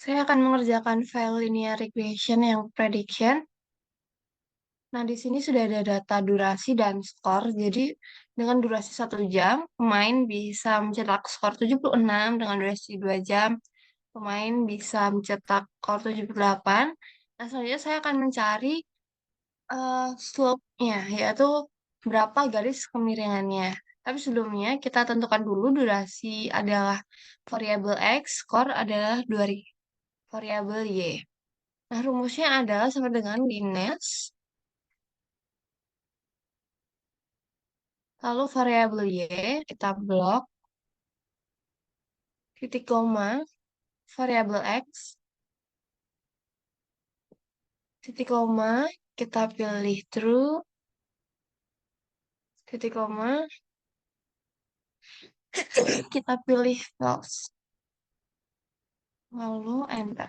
Saya akan mengerjakan file linear regression yang prediction. Nah, di sini sudah ada data durasi dan skor. Jadi, dengan durasi 1 jam, pemain bisa mencetak skor 76. Dengan durasi 2 jam, pemain bisa mencetak skor 78. Nah, selanjutnya saya akan mencari slope-nya, yaitu berapa garis kemiringannya. Tapi sebelumnya, kita tentukan dulu durasi adalah variabel X, skor adalah dua variabel Y. Nah, rumusnya adalah sama dengan Dines, lalu variabel Y kita blok, titik koma, variabel X, titik koma, kita pilih true, titik koma, kita pilih false, lalu enter.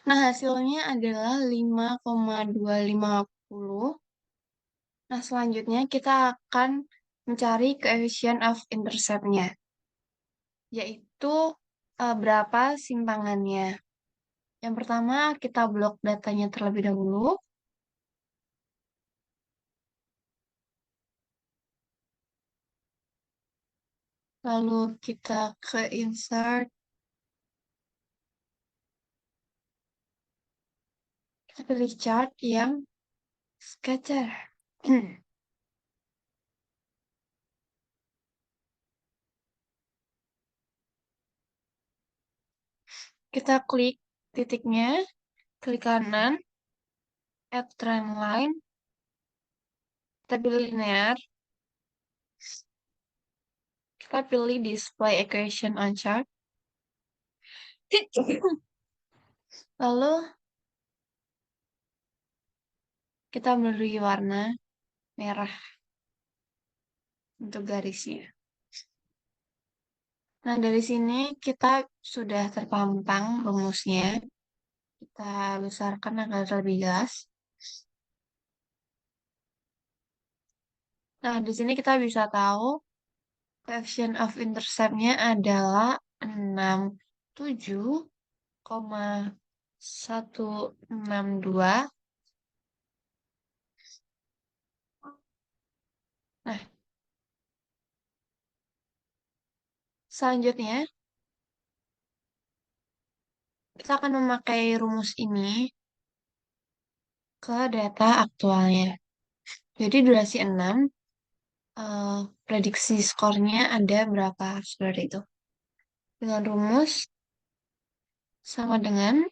Nah, hasilnya adalah 5,250. Nah, selanjutnya kita akan mencari coefficient of intercept-nya, yaitu berapa simpangannya. Yang pertama, kita blok datanya terlebih dahulu. Lalu kita ke insert. Kita pilih chart yang scatter. Kita klik titiknya, klik kanan, add trend line. Kita pilih linear. Kita pilih display equation on chart. Lalu kita beri warna merah untuk garisnya. Nah, dari sini kita sudah terpampang rumusnya. Kita besarkan agar lebih jelas. Nah, di sini kita bisa tahu coefficient of intercept-nya adalah 67,162. Nah, selanjutnya kita akan memakai rumus ini ke data aktualnya. Jadi durasi 6, prediksi skornya ada berapa seperti itu. Dengan rumus sama dengan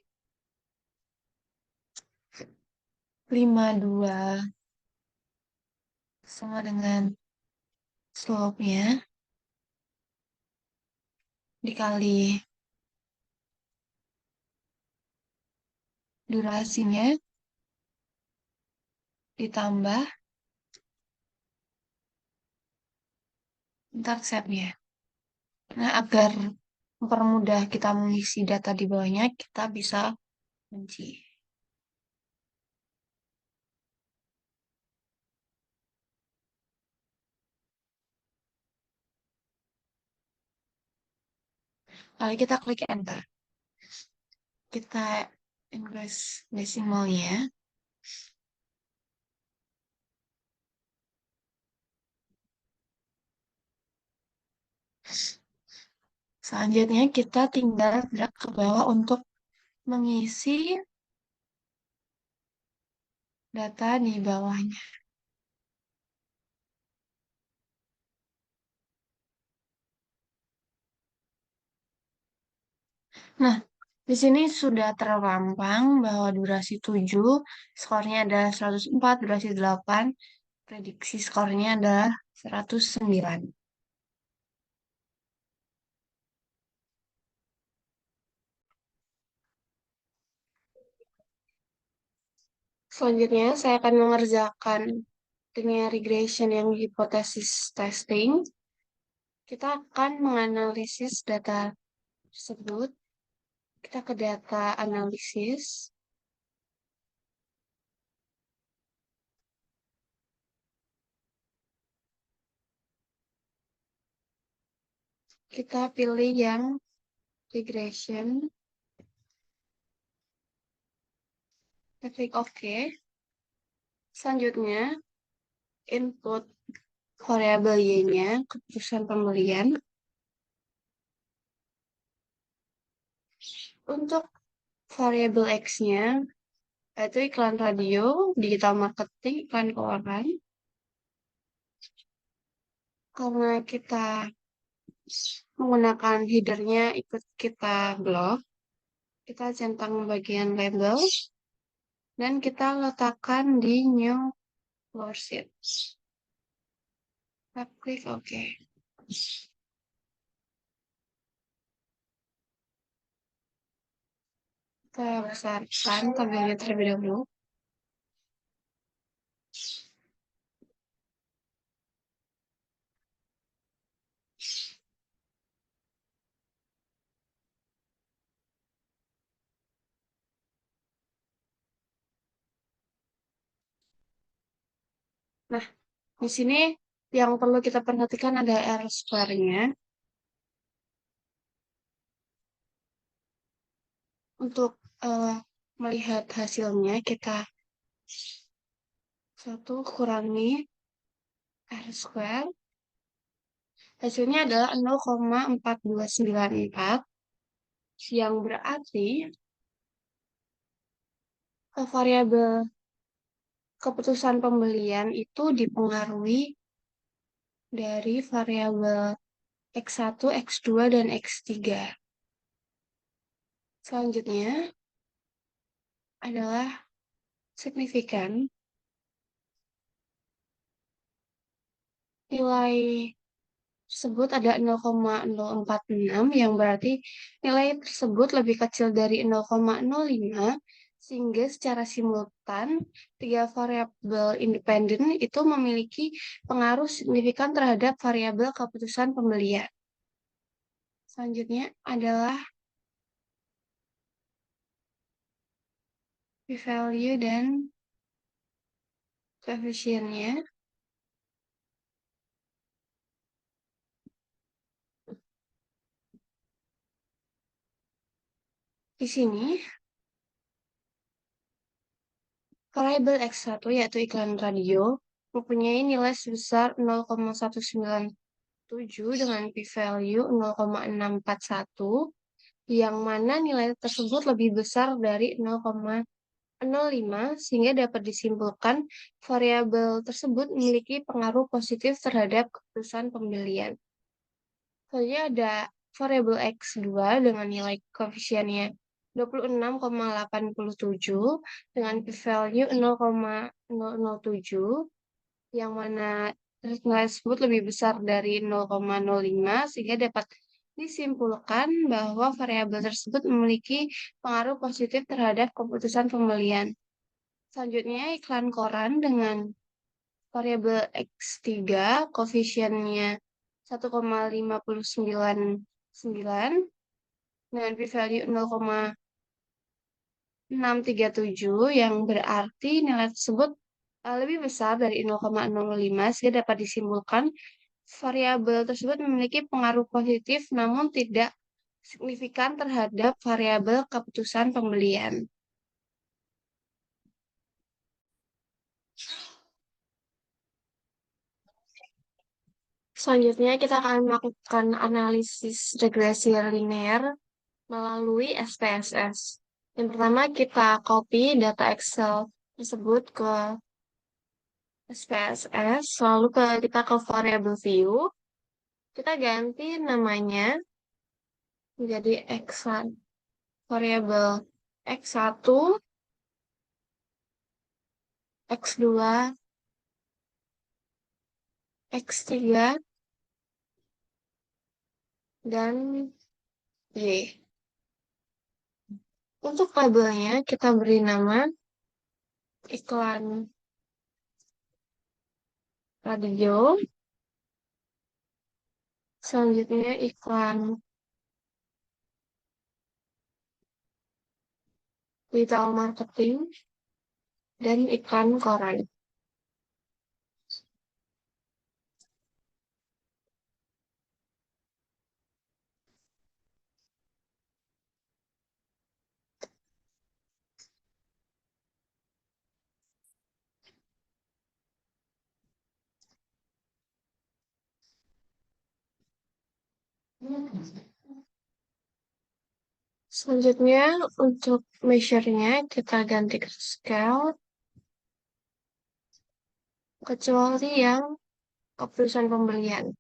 52 sama dengan slope-nya dikali durasinya ditambah intercept-nya. Nah, agar mempermudah kita mengisi data di bawahnya, kita bisa kunci. Lalu kita klik enter. Kita increase desimalnya. Selanjutnya kita tinggal drag ke bawah untuk mengisi data di bawahnya. Nah, di sini sudah terpampang bahwa durasi 7, skornya adalah 104, durasi 8, prediksi skornya adalah 109. Selanjutnya, saya akan mengerjakan linear regression yang hipotesis testing. Kita akan menganalisis data tersebut. Kita ke data analisis. Kita pilih yang regression. Klik OK. Selanjutnya, input variabel Y-nya, keputusan pembelian. Untuk variabel X-nya, yaitu iklan radio, digital marketing, iklan koran. Karena kita menggunakan headernya ikut kita blok, kita centang bagian label, dan kita letakkan di new floor sheet. Kita klik OK. Kita besarkan tabelnya terlebih dahulu. Nah, di sini yang perlu kita perhatikan ada R square-nya. Untuk melihat hasilnya, kita satu kurangi R square. Hasilnya adalah 0,4294, yang berarti variabel keputusan pembelian itu dipengaruhi dari variabel X1, X2, dan X3. Selanjutnya adalah signifikan. Nilai tersebut ada 0,046, yang berarti nilai tersebut lebih kecil dari 0,05, sehingga secara simultan tiga variabel independen itu memiliki pengaruh signifikan terhadap variabel keputusan pembelian. Selanjutnya adalah p-value dan koefisiennya. Di sini variabel X1 yaitu iklan radio mempunyai nilai sebesar 0,197 dengan p-value 0,641, yang mana nilai tersebut lebih besar dari 0,05, sehingga dapat disimpulkan variabel tersebut memiliki pengaruh positif terhadap keputusan pembelian. Selanjutnya ada variabel X2 dengan nilai koefisiennya 26,87 dengan p-value 0,007, yang mana nilai tersebut lebih besar dari 0,05, sehingga dapat disimpulkan bahwa variabel tersebut memiliki pengaruh positif terhadap keputusan pembelian. Selanjutnya, iklan koran dengan variabel X3, koefisiennya 1,599 dengan p-value 0,637, yang berarti nilai tersebut lebih besar dari 0,05, sehingga dapat disimpulkan variabel tersebut memiliki pengaruh positif namun tidak signifikan terhadap variabel keputusan pembelian. Selanjutnya kita akan melakukan analisis regresi linear melalui SPSS. Yang pertama, kita copy data Excel tersebut ke SPSS, lalu kita ke variable view, kita ganti namanya menjadi X1, variabel X1, X2, X3, dan Y. Untuk labelnya kita beri nama iklan radio, selanjutnya iklan digital marketing, dan iklan koran. Selanjutnya, untuk measure-nya, kita ganti ke scale, kecuali yang keputusan pembelian.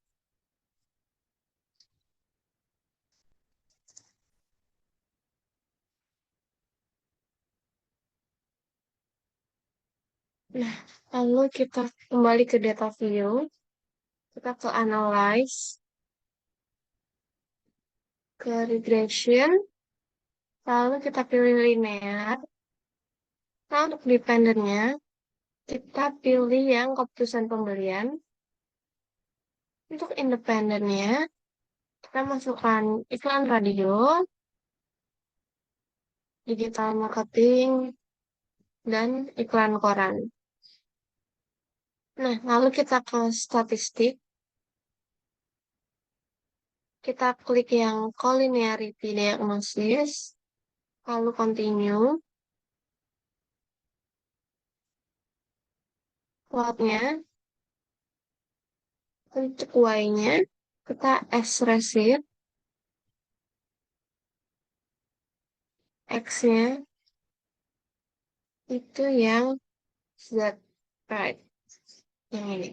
Nah, lalu kita kembali ke data view, kita ke analyze, ke regression, lalu kita pilih linear. Nah, untuk dependennya, kita pilih yang keputusan pembelian. Untuk independennya, kita masukkan iklan radio, digital marketing, dan iklan koran. Nah, lalu kita ke statistik, kita klik yang collinearity diagnosis, lalu continue, plotnya, untuk Y-nya, kita S-receipt, X-nya, itu yang Z right, yang ini.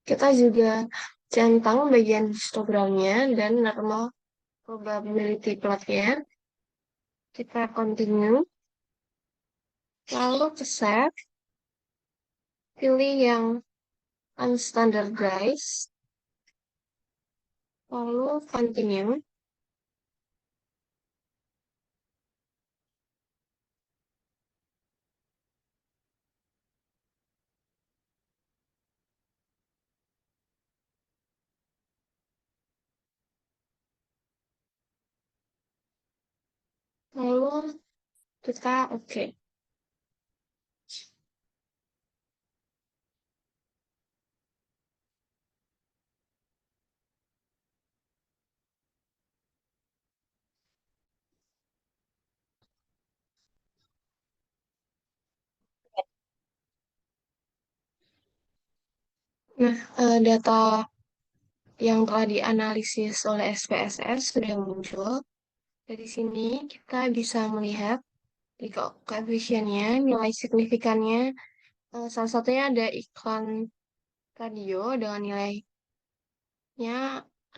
Kita juga centang bagian histogramnya dan normal probability plotnya. Kita continue, lalu ke save, pilih yang unstandardized, lalu continue, lalu kita oke. Nah, data yang telah dianalisis oleh SPSS sudah muncul. Dari sini kita bisa melihat di koefisiennya, nilai signifikannya. Salah satunya ada iklan radio dengan nilainya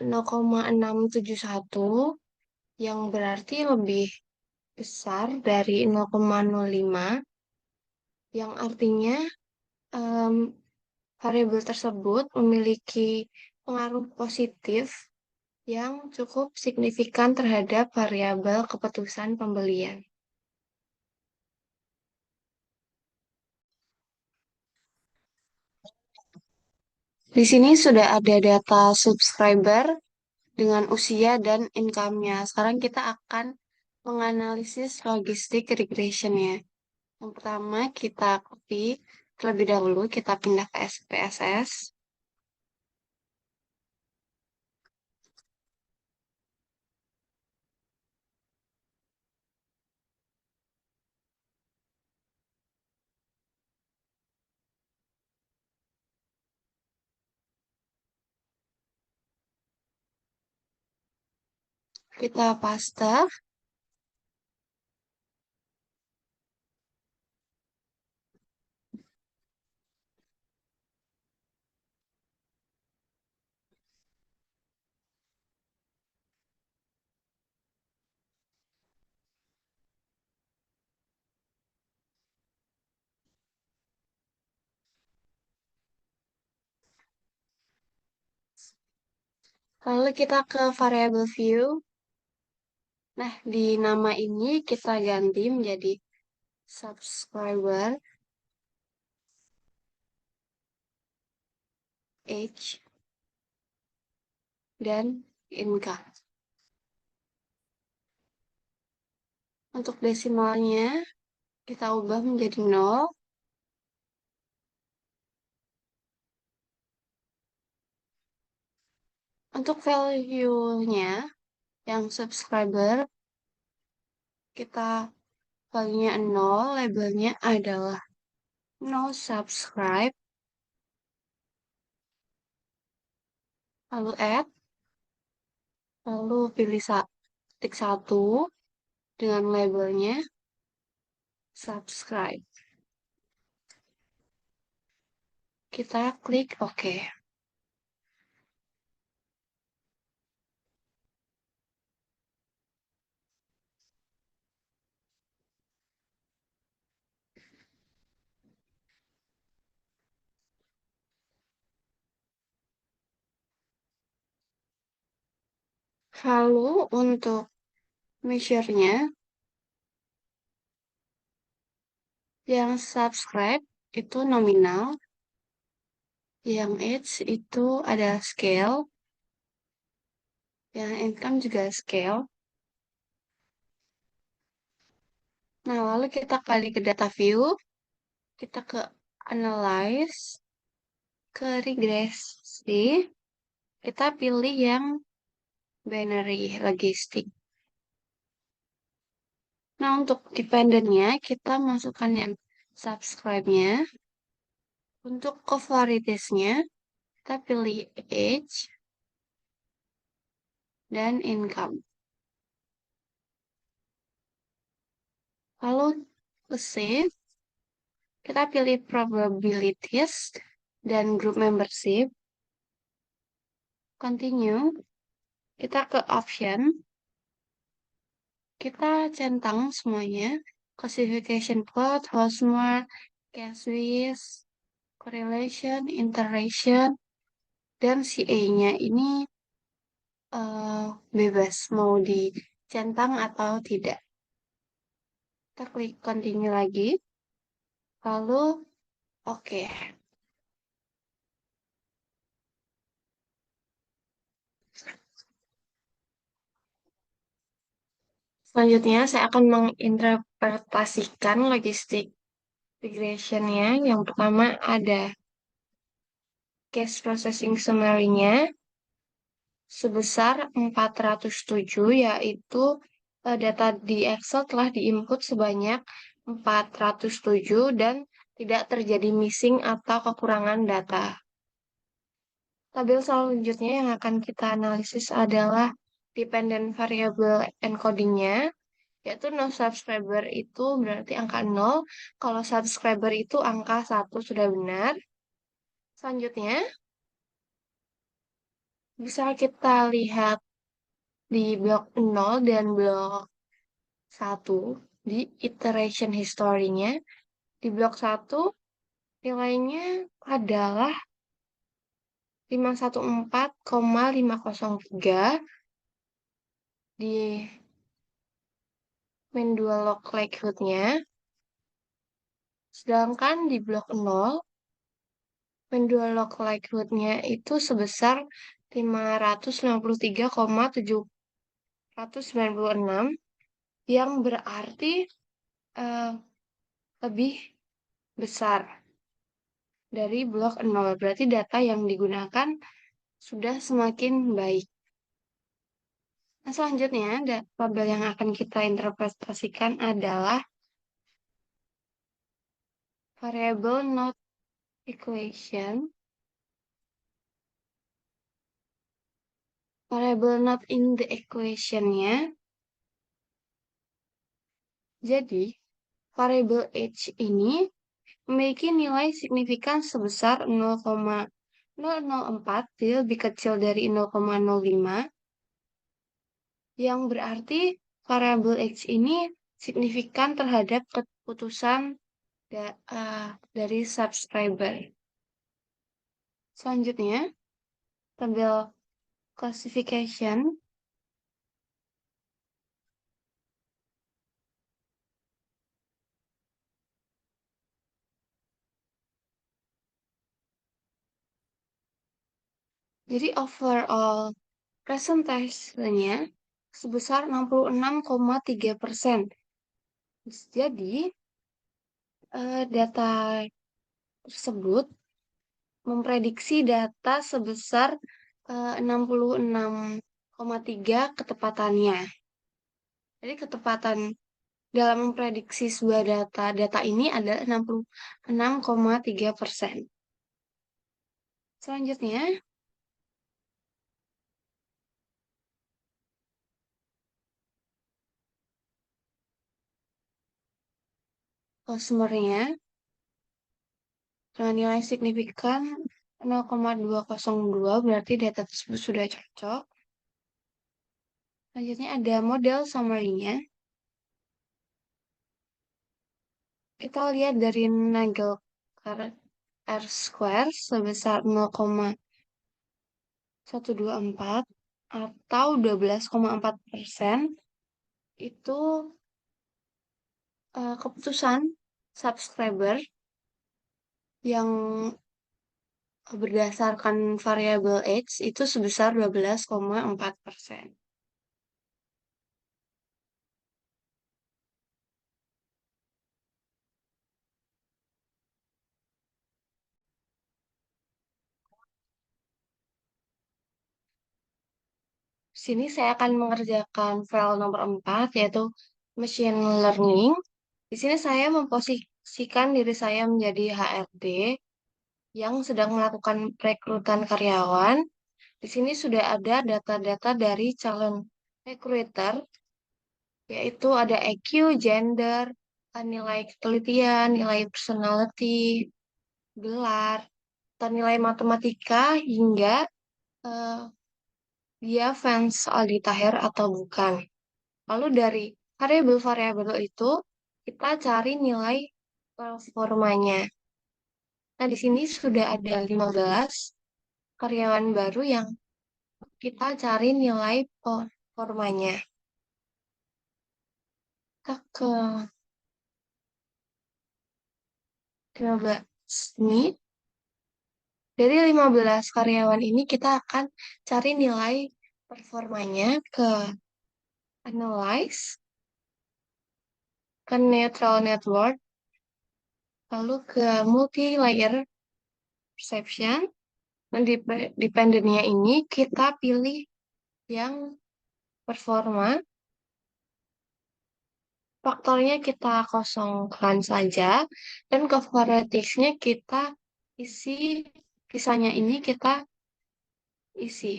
0,671 yang berarti lebih besar dari 0,05 yang artinya em, variabel tersebut memiliki pengaruh positif yang cukup signifikan terhadap variabel keputusan pembelian. Di sini sudah ada data subscriber dengan usia dan income-nya. Sekarang kita akan menganalisis logistik regression-nya. Yang pertama, kita copy terlebih dahulu, kita pindah ke SPSS. Kita paste. Lalu kita ke variable view. Nah, di nama ini kita ganti menjadi subscriber, age, dan income. Untuk desimalnya, kita ubah menjadi 0. Untuk value-nya, yang subscriber, kita Value-nya 0, labelnya adalah no subscribe, lalu add, lalu pilih tik 1 dengan labelnya subscribe. Kita klik OK. Lalu untuk measure-nya, yang subscribe itu nominal, yang age itu ada scale, yang income juga scale. Nah, lalu kita kali ke data view, kita ke analyze, ke regresi, kita pilih yang binary logistic. Nah, untuk dependennya, kita masukkan yang subscribe-nya. Untuk covariatisnya, kita pilih age dan income. Lalu ke save, kita pilih probabilities dan group membership. Continue, kita ke option, kita centang semuanya, classification plot, Housemarque, case correlation, interaction, dan CA-nya ini bebas mau dicentang atau tidak. Kita klik continue lagi, lalu oke. Selanjutnya, saya akan menginterpretasikan logistik regression-nya. Yang pertama ada case processing summary-nya sebesar 407, yaitu data di Excel telah diinput sebanyak 407 dan tidak terjadi missing atau kekurangan data. Tabel selanjutnya yang akan kita analisis adalah dependent variable encoding-nya, yaitu no subscriber itu berarti angka 0, kalau subscriber itu angka 1 sudah benar. Selanjutnya, bisa kita lihat di blok 0 dan blok 1 di iteration history-nya. Di blok 1, nilainya adalah 514,503 di main 2 log likelihood-nya. Sedangkan di blok 0, main 2 log likelihood-nya itu sebesar 553,796 yang berarti lebih besar dari blok 0. Berarti data yang digunakan sudah semakin baik. Nah, selanjutnya, tabel yang akan kita interpretasikan adalah variable not equation. Variable not in the equation-nya. Jadi, variable h ini memiliki nilai signifikan sebesar 0,004, dia lebih kecil dari 0,05, yang berarti variabel X ini signifikan terhadap keputusan dari subscriber. Selanjutnya, tabel classification. Jadi overall presentasinya sebesar 66,3%. Jadi, data tersebut memprediksi data sebesar 66,3 ketepatannya. Jadi ketepatan dalam memprediksi sebuah data ini adalah 66,3%. Selanjutnya, customer-nya dengan nilai signifikan 0,202 berarti data tersebut sudah cocok. Selanjutnya ada model summary-nya. Kita lihat dari Nagel R square sebesar 0,124 atau 12,4% itu keputusan subscriber yang berdasarkan variabel X itu sebesar 12,4%. Sini saya akan mengerjakan file nomor 4 yaitu machine learning. Di sini saya memposisikan diri saya menjadi HRD yang sedang melakukan rekrutan karyawan. Di sini sudah ada data-data dari calon recruiter, yaitu ada EQ, gender, nilai ketelitian, nilai personality, gelar, atau nilai matematika, hingga eh, dia fans Aldi Taher atau bukan. Lalu dari variabel-variabel itu, kita cari nilai performanya. Nah, di sini sudah ada 15 karyawan baru yang kita cari nilai performanya. Kita ke 15 ini. Dari 15 karyawan ini kita akan cari nilai performanya ke analyze, ke neutral network, lalu ke multi-layer perception. Dan di dependennya ini kita pilih yang performa. Faktornya kita kosongkan saja. Dan covariative-nya kita isi, kisahnya ini kita isi.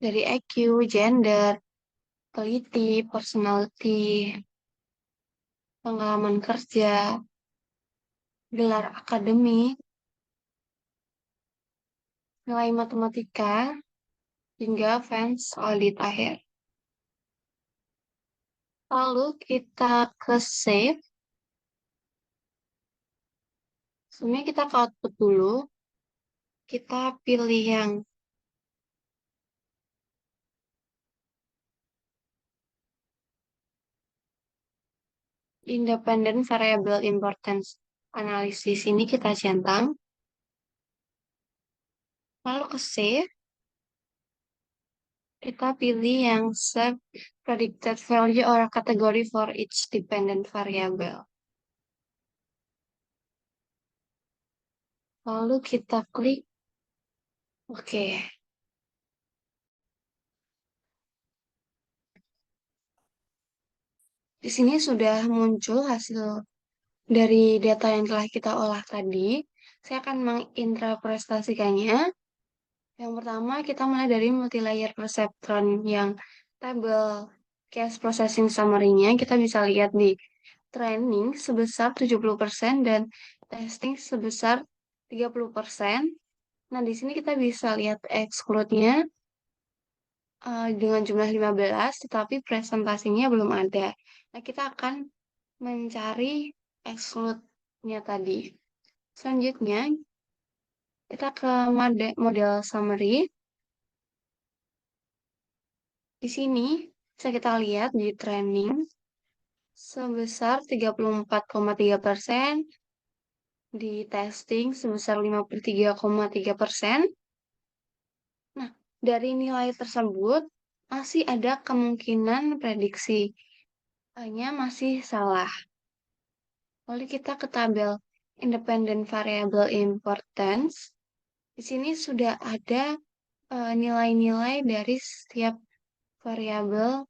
Dari EQ, gender, teliti, personality, pengalaman kerja, gelar akademik, nilai matematika, hingga fans audit akhir. Lalu kita ke save. Sebenarnya kita ke output dulu. Kita pilih yang independent variable importance analysis ini kita centang. Lalu ke save. Kita pilih yang save predicted value or category for each dependent variable. Lalu kita klik OK. Di sini sudah muncul hasil dari data yang telah kita olah tadi. Saya akan menginterpretasikannya. Yang pertama, kita mulai dari multi-layer perceptron yang tabel case processing summary-nya. Kita bisa lihat di training sebesar 70% dan testing sebesar 30%. Nah, di sini kita bisa lihat exclude-nya dengan jumlah 15, tetapi presentasinya belum ada. Nah, kita akan mencari exclude-nya tadi. Selanjutnya, kita ke model summary. Di sini bisa kita lihat di training sebesar 34,3%, di testing sebesar 53,3%. Nah, dari nilai tersebut masih ada kemungkinan prediksinya masih salah. Lalu kita ke tabel independent variable importance. Di sini sudah ada nilai-nilai dari setiap variabel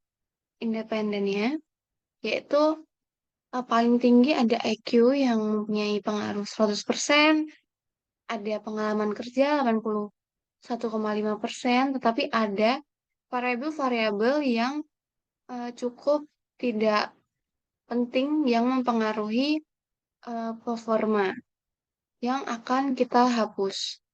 independennya, yaitu paling tinggi ada IQ yang mempunyai pengaruh 100%, ada pengalaman kerja 81,5%, tetapi ada variabel-variabel yang cukup tidak penting yang mempengaruhi performa yang akan kita hapus.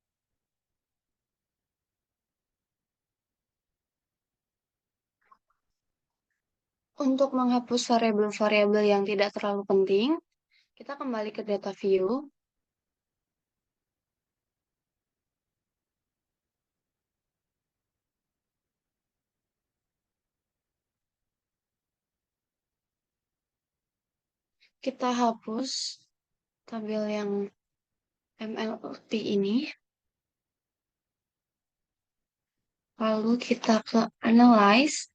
Untuk menghapus variabel-variabel yang tidak terlalu penting, kita kembali ke data view. Kita hapus tabel yang MLOT ini. Lalu kita ke Analyze.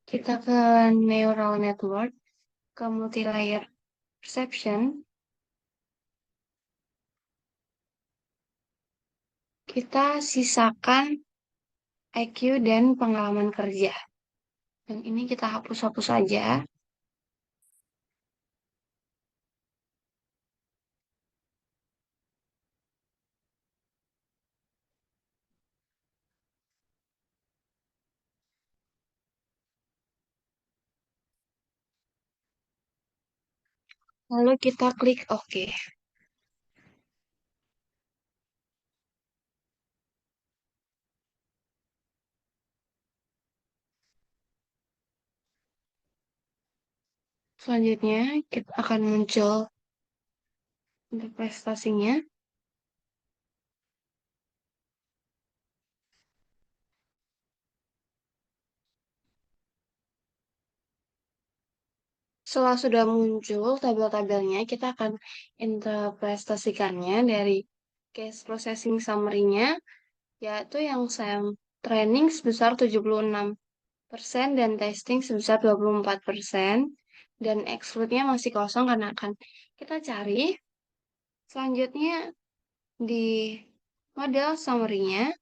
Kita ke Neural Network, ke Multilayer Perception. Kita sisakan IQ dan pengalaman kerja. Dan ini kita hapus-hapus saja. Lalu kita klik OK. Selanjutnya kita akan muncul untuk prestasinya. Setelah sudah muncul tabel-tabelnya, kita akan interpretasikannya dari case processing summary-nya, yaitu yang SAM training sebesar 76% dan testing sebesar 24%, dan exclude-nya masih kosong karena akan kita cari. Selanjutnya di model summary-nya,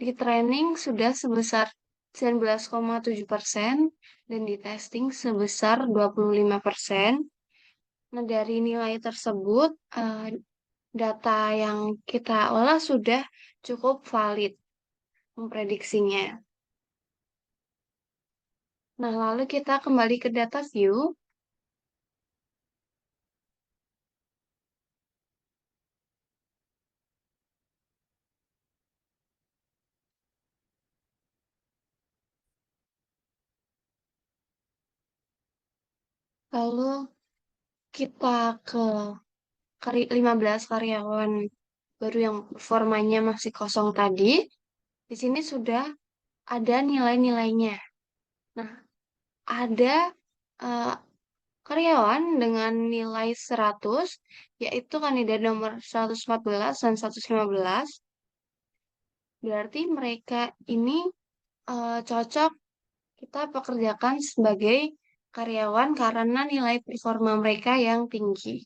di training sudah sebesar 19,7% dan di testing sebesar 25%. Nah, dari nilai tersebut, data yang kita olah sudah cukup valid memprediksinya. Nah, lalu kita kembali ke data view. Lalu kita ke 15 karyawan baru yang performanya masih kosong tadi. Di sini sudah ada nilai-nilainya. Nah, ada uh, karyawan dengan nilai 100, yaitu kandidat nomor 114 dan 115. Berarti mereka ini cocok kita pekerjakan sebagai karyawan karena nilai performa mereka yang tinggi.